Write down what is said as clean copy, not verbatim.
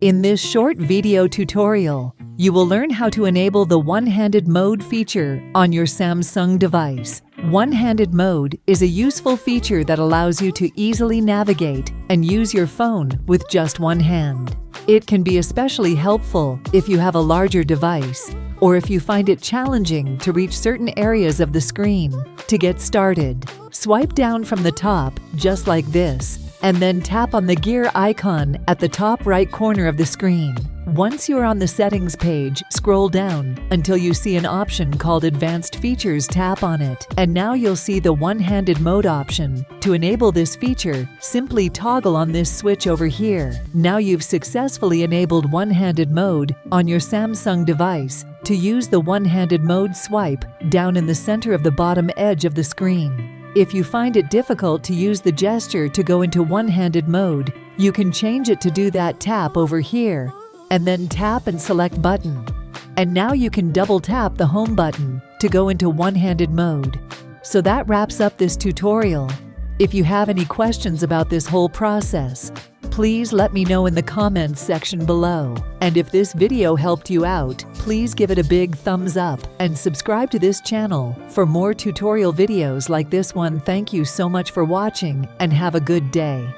In this short video tutorial, you will learn how to enable the one-handed mode feature on your Samsung device. One-handed mode is a useful feature that allows you to easily navigate and use your phone with just one hand. It can be especially helpful if you have a larger device or if you find it challenging to reach certain areas of the screen. To get started, swipe down from the top just like this, and then tap on the gear icon at the top right corner of the screen. Once you are on the settings page, scroll down until you see an option called Advanced Features. Tap on it, and now you'll see the one-handed mode option. To enable this feature, simply toggle on this switch over here. Now you've successfully enabled one-handed mode on your Samsung device. To use the one-handed mode, swipe down in the center of the bottom edge of the screen. If you find it difficult to use the gesture to go into one-handed mode, you can change it to do that. Tap over here, and then tap and select button. And now you can double tap the home button to go into one-handed mode. So that wraps up this tutorial. If you have any questions about this whole process, please let me know in the comments section below. And if this video helped you out, please give it a big thumbs up and subscribe to this channel for more tutorial videos like this one. Thank you so much for watching and have a good day.